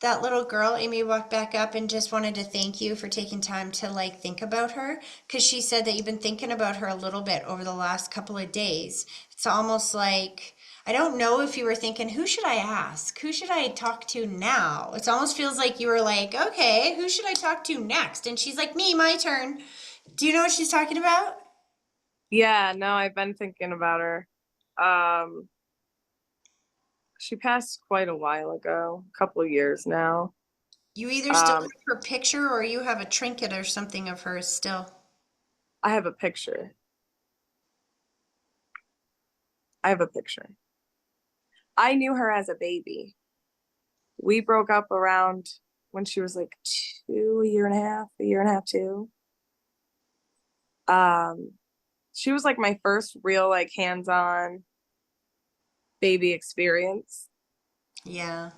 That little girl, Amy walked back up and just wanted to thank you for taking time to like think about her, because she said that you've been thinking about her a little bit over the last couple of days. It's almost like, I don't know if you were thinking, who should I ask? Who should I talk to now? It almost feels like you were like, okay, who should I talk to next? And she's like, me, my turn. Do you know what she's talking about? Yeah, no, I've been thinking about her. Um, she passed quite a while ago, a couple of years now. You either still Um, have her picture or you have a trinket or something of hers still. I have a picture. I have a picture. I knew her as a baby. We broke up around when she was like two, a year and a half, two. Um, she was like my first real like hands-on baby experience. Yeah.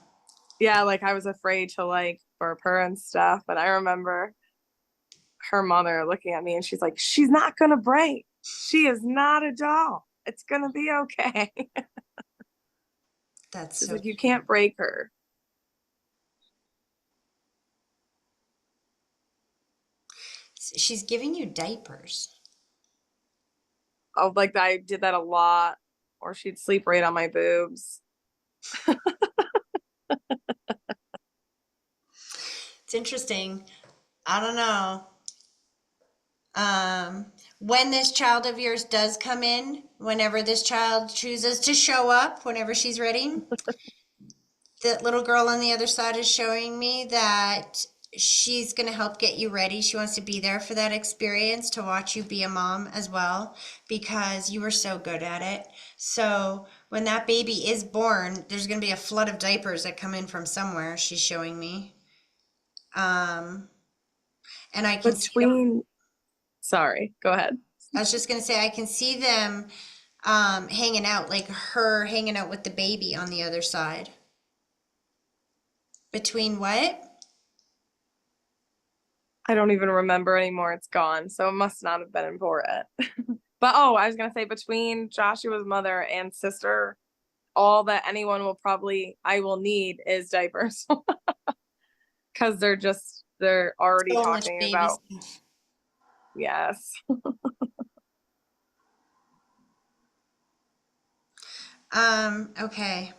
Yeah, like I was afraid to like burp her and stuff, but I remember her mother looking at me and she's like, she's not gonna break. She is not a doll. It's gonna be okay. That's She's so like, you cute. can't break her. She's giving you diapers. Oh, like I did that a lot, or she'd sleep right on my boobs. It's interesting. I don't know. When this child of yours does come in, whenever this child chooses to show up, whenever she's ready, the little girl on the other side is showing me that she's going to help get you ready. She wants to be there for that experience, to watch you be a mom as well, because you were so good at it. So when that baby is born, there's going to be a flood of diapers that come in from somewhere, she's showing me. Um, and I can see them. Between, sorry, go ahead. I was just going to say, I can see them hanging out, like her hanging out with the baby on the other side. Between what? I don't even remember anymore. It's gone, so it must not have been important. But oh, I was gonna say between Joshua's mother and sister, all that anyone will probably I will need is diapers. Because they're already So much talking baby about stuff. yes. Okay.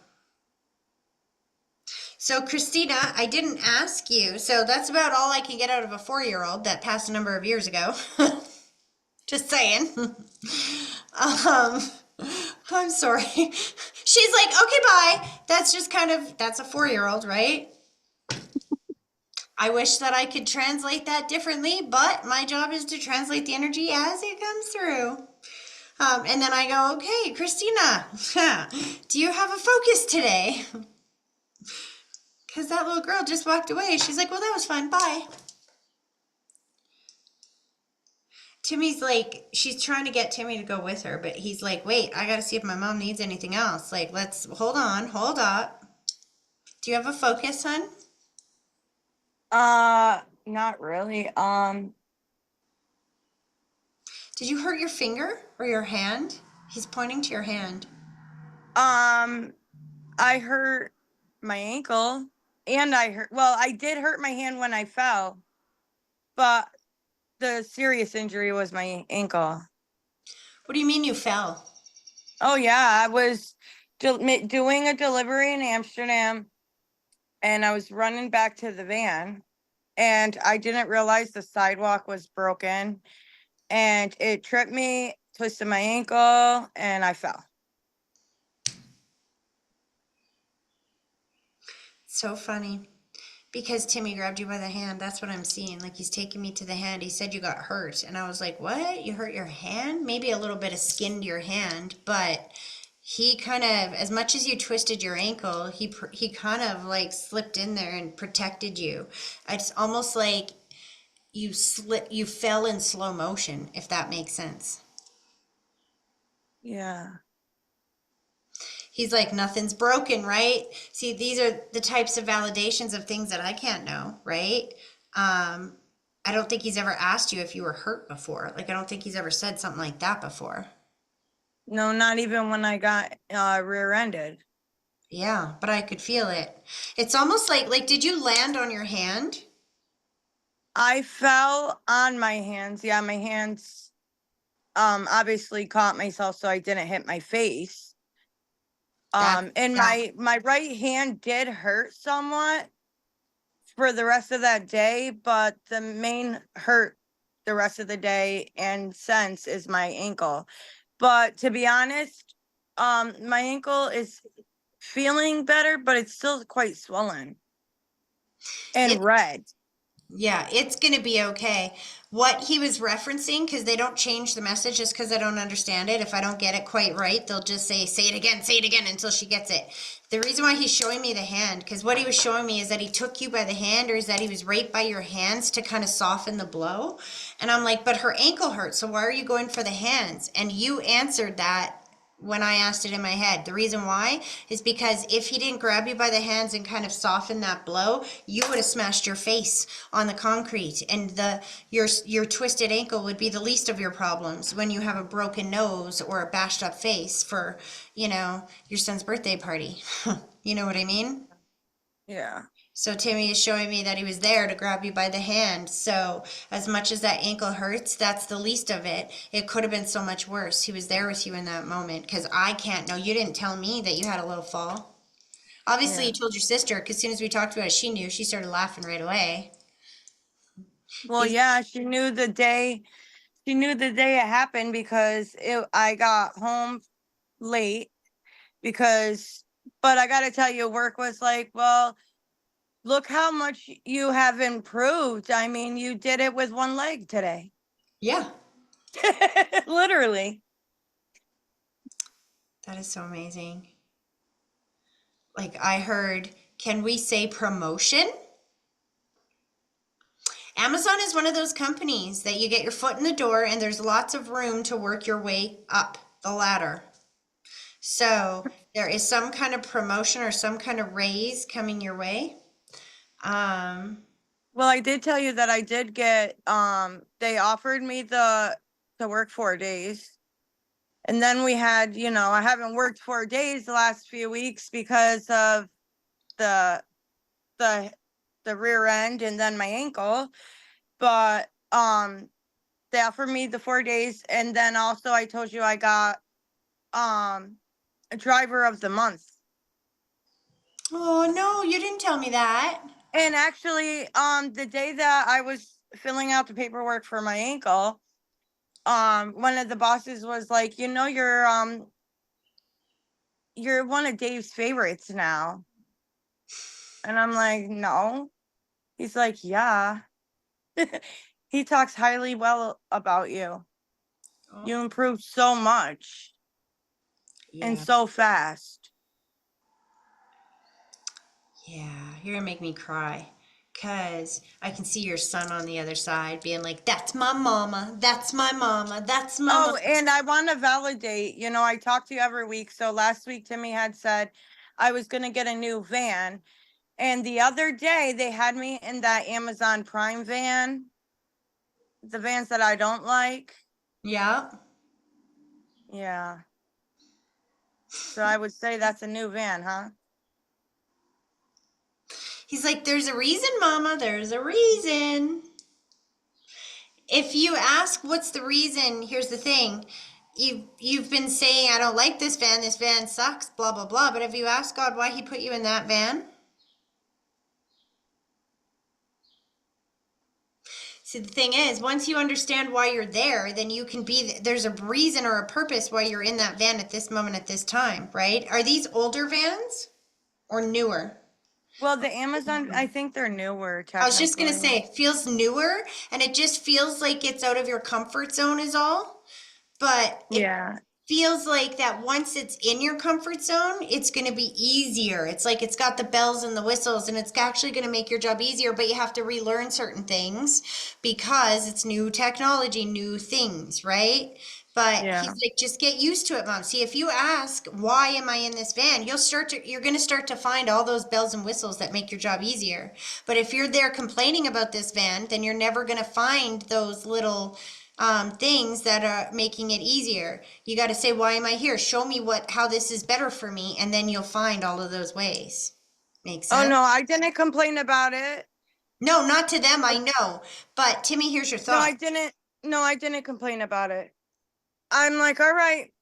So, Christina, I didn't ask you. So, that's about all I can get out of a 4-year-old that passed a number of years ago. Just saying. um, I'm sorry. She's like, okay, bye. That's just that's a 4-year-old, right? I wish that I could translate that differently, but my job is to translate the energy as it comes through. And then I go, okay, Christina, do you have a focus today? Because that little girl just walked away. She's like, well, that was fun. Bye. Timmy's like, she's trying to get Timmy to go with her, but he's like, wait, I got to see if my mom needs anything else. Like, let's hold on, hold up. Do you have a focus, hun? Not really. Did you hurt your finger or your hand? He's pointing to your hand. I hurt my ankle and I did hurt my hand when I fell, but the serious injury was my ankle. What do you mean you fell? Oh yeah, I was doing a delivery in Amsterdam and I was running back to the van and I didn't realize the sidewalk was broken and it tripped me, twisted my ankle, and I fell. So funny. Because Timmy grabbed you by the hand. That's what I'm seeing. Like he's taking me to the hand. He said you got hurt. And I was like, what? You hurt your hand? Maybe a little bit of skin to your hand. But he kind of, as much as you twisted your ankle, he kind of like slipped in there and protected you. It's almost like you fell in slow motion, if that makes sense. Yeah. He's like, nothing's broken, right? See, these are the types of validations of things that I can't know, right? I don't think he's ever asked you if you were hurt before. Like, I don't think he's ever said something like that before. No, not even when I got rear-ended. Yeah, but I could feel it. It's almost like, did you land on your hand? I fell on my hands. Yeah, my hands obviously caught myself so I didn't hit my face. And my right hand did hurt somewhat for the rest of that day, but the main hurt the rest of the day and since is my ankle. But to be honest, my ankle is feeling better, but it's still quite swollen and It red. Yeah, it's going to be okay. What he was referencing, because they don't change the message just because I don't understand it. If I don't get it quite right, they'll just say it again until she gets it. The reason why he's showing me the hand, because what he was showing me is that he took you by the hand or is that he was right by your hands to kind of soften the blow. And I'm like, but her ankle hurts, so why are you going for the hands? And you answered that when I asked it in my head. The reason why is because if he didn't grab you by the hands and kind of soften that blow, you would have smashed your face on the concrete, and your twisted ankle would be the least of your problems when you have a broken nose or a bashed up face for, your son's birthday party. You know what I mean? Yeah. So Timmy is showing me that he was there to grab you by the hand. So as much as that ankle hurts, that's the least of it. It could have been so much worse. He was there with you in that moment because I can't know. You didn't tell me that you had a little fall. Obviously, Yeah. you told your sister because as soon as we talked about it, she knew. She started laughing right away. Well, He's, yeah, she knew the day. She knew the day it happened because I got home late because, but I got to tell you, work was like, well, look how much you have improved. I mean, you did it with one leg today. yeah, Literally. that is so amazing. Like I heard, can we say promotion? Amazon is one of those companies that you get your foot in the door and there's lots of room to work your way up the ladder. So there is some kind of promotion or some kind of raise coming your way. Well, I did tell you that I did get, they offered me to work 4 days. And then we had, I haven't worked 4 days the last few weeks because of the, the, the rear end and then my ankle. But, they offered me the 4 days. And then also I told you I got, a driver of the month. Oh no, you didn't tell me that. And actually, the day that I was filling out the paperwork for my ankle, one of the bosses was like, you're one of Dave's favorites now. And I'm like, no. He's like, yeah. He talks highly well about you. You improved so much and Yeah. so fast. Yeah, you're gonna make me cry. Cause I can see your son on the other side being like, that's my mama, that's my mama, that's my Oh, mama. and I want to validate, I talk to you every week. So last week, Timmy had said I was going to get a new van. And the other day, they had me in that Amazon Prime van, the vans that I don't like. Yeah. Yeah. So I would say that's a new van, huh? He's like, there's a reason, mama, there's a reason. If you ask what's the reason, here's the thing. You've been saying, I don't like this van sucks, blah blah blah. But have you asked God why he put you in that van? See, the thing is, once you understand why you're there, then you can be, there's a reason or a purpose why you're in that van at this moment, at this time, right? Are these older vans or newer? Well, the Amazon, I think they're newer, I was just gonna technically. say, it feels newer and it just feels like it's out of your comfort zone is all. But it Yeah. feels like that once it's in your comfort zone, it's going to be easier. It's like it's got the bells and the whistles, and it's actually going to make your job easier, but you have to relearn certain things because it's new technology, new things, right? But he's Yeah. like, just get used to it, mom. See, if you ask, why am I in this van? You're going to start to find all those bells and whistles that make your job easier. But if you're there complaining about this van, then you're never going to find those little things that are making it easier. You got to say, why am I here? Show me how this is better for me, and then you'll find all of those ways. Makes Oh, sense? no, I didn't complain about it. No, not to them, I know. But Timmy, here's your No, thought. I didn't. No, I didn't complain about it. I'm like, all right,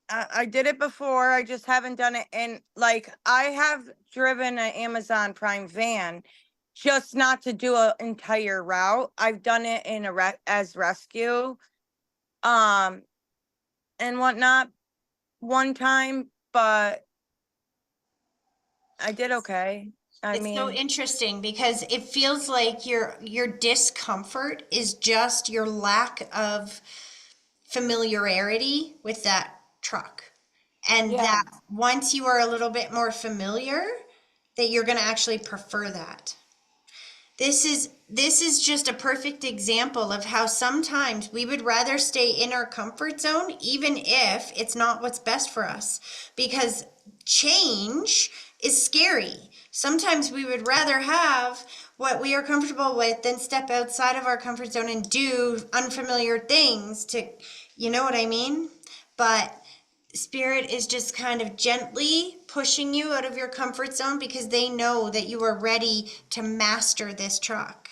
I did it before. I just haven't done it. And like, I have driven an Amazon Prime van, just not to do an entire route. I've done it in as rescue, um, and whatnot one time, but I did okay. I It's so mean, interesting because it feels like your discomfort is just your lack of familiarity with that truck. And yeah. that once you are a little bit more familiar, that you're going to actually prefer that. This is just a perfect example of how sometimes we would rather stay in our comfort zone even if it's not what's best for us, because change is scary. Sometimes we would rather have what we are comfortable with than step outside of our comfort zone and do unfamiliar things to, you know what I mean? But Spirit is just kind of gently pushing you out of your comfort zone because they know that you are ready to master this truck.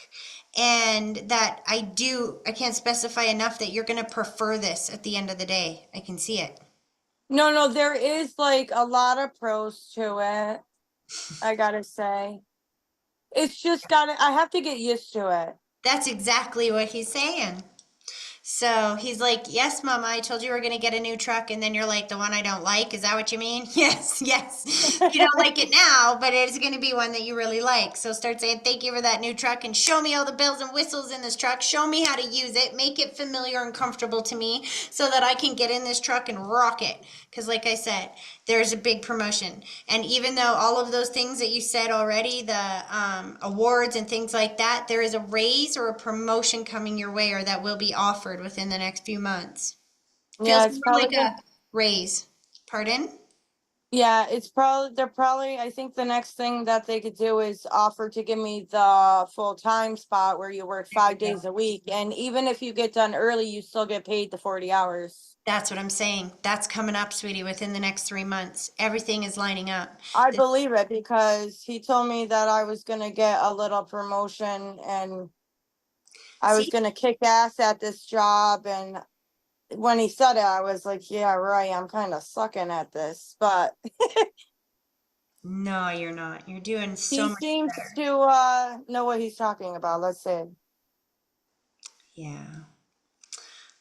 And that I can't specify enough that you're going to prefer this at the end of the day. I can see it. No, no, there is like a lot of pros to it. I gotta say, it's just I have to get used to it. That's exactly what he's saying. So he's like, yes, Mama, I told you we're going to get a new truck. And then you're like, the one I don't like. Is that what you mean? Yes, yes. You don't like it now, but it's going to be one that you really like. So start saying, thank you for that new truck and show me all the bells and whistles in this truck. Show me how to use it. Make it familiar and comfortable to me so that I can get in this truck and rock it. Because like I said, there's a big promotion. And even though all of those things that you said already, the awards and things like that, there is a raise or a promotion coming your way or that will be offered within the next few months. Yeah, Feels it's more probably like gonna. a raise. Pardon? Yeah, they're probably, I think the next thing that they could do is offer to give me the full-time spot where you work There 5 days you go. a week. And even if you get done early, you still get paid the 40 hours. That's what I'm saying. That's coming up, sweetie, within the next 3 months. Everything is lining up. I The- believe it because he told me that I was gonna get a little promotion and I was See? gonna kick ass at this job. And when he said it, I was like, yeah, right, I'm kind of sucking at this. But No, you're not. You're doing he so much seems better. to know what he's talking about, let's say. Yeah.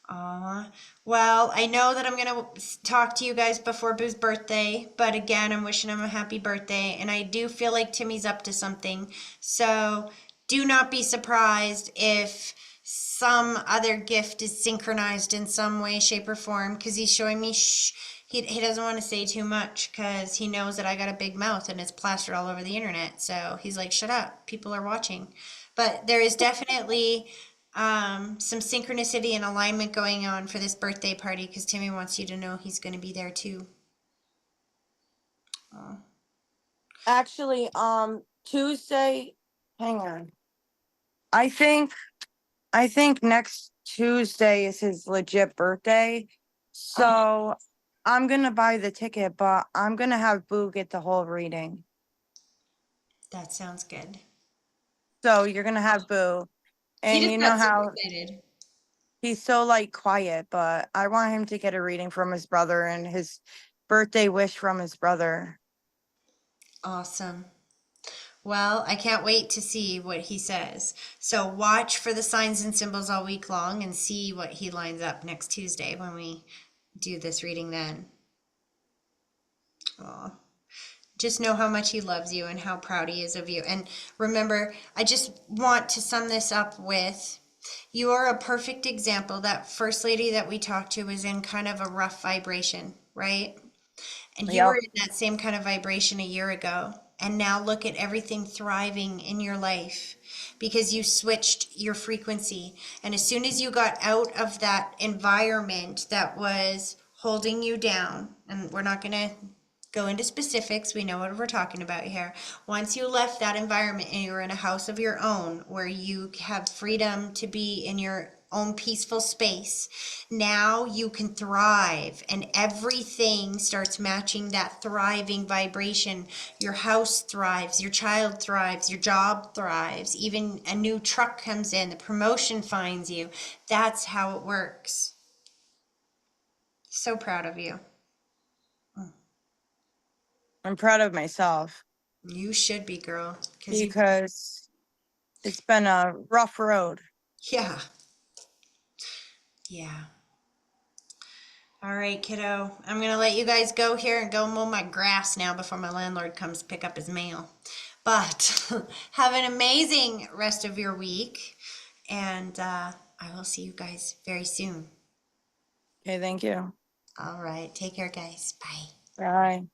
Aw. Well, I know that I'm gonna talk to you guys before Boo's birthday, but again, I'm wishing him a happy birthday, and I do feel like Timmy's up to something. So do not be surprised if some other gift is synchronized in some way, shape, or form, because he's showing me he doesn't want to say too much because he knows that I got a big mouth and it's plastered all over the internet. So he's like, shut up, people are watching. But there is definitely some synchronicity and alignment going on for this birthday party because Timmy wants you to know he's going to be there too. Oh. Actually, Tuesday, hang on. I think next Tuesday is his legit birthday. So I'm gonna buy the ticket, but I'm gonna have Boo get the whole reading. That sounds good. So you're gonna have Boo. He And just you know got super how excited. he's so like quiet, but I want him to get a reading from his brother and his birthday wish from his brother. Awesome. Well, I can't wait to see what he says. So watch for the signs and symbols all week long and see what he lines up next Tuesday when we do this reading then. Aw. Just know how much he loves you and how proud he is of you. And remember, I just want to sum this up with you are a perfect example. That first lady that we talked to was in kind of a rough vibration, right? And you were Yep. in that same kind of vibration a year ago. And now look at everything thriving in your life because you switched your frequency. And as soon as you got out of that environment that was holding you down, and we're not going to go into specifics, we know what we're talking about here. Once you left that environment and you were in a house of your own where you have freedom to be in your own peaceful space, now you can thrive and everything starts matching that thriving vibration. Your house thrives, your child thrives, your job thrives, even a new truck comes in, the promotion finds you. That's how it works. So proud of you. I'm proud of myself You should be, girl, because you, because it's been a rough road. yeah. Yeah. All right, kiddo. I'm going to let you guys go here and go mow my grass now before my landlord comes pick up his mail. But have an amazing rest of your week. And I will see you guys very soon. Okay, thank you. All right. Take care, guys. Bye. Bye.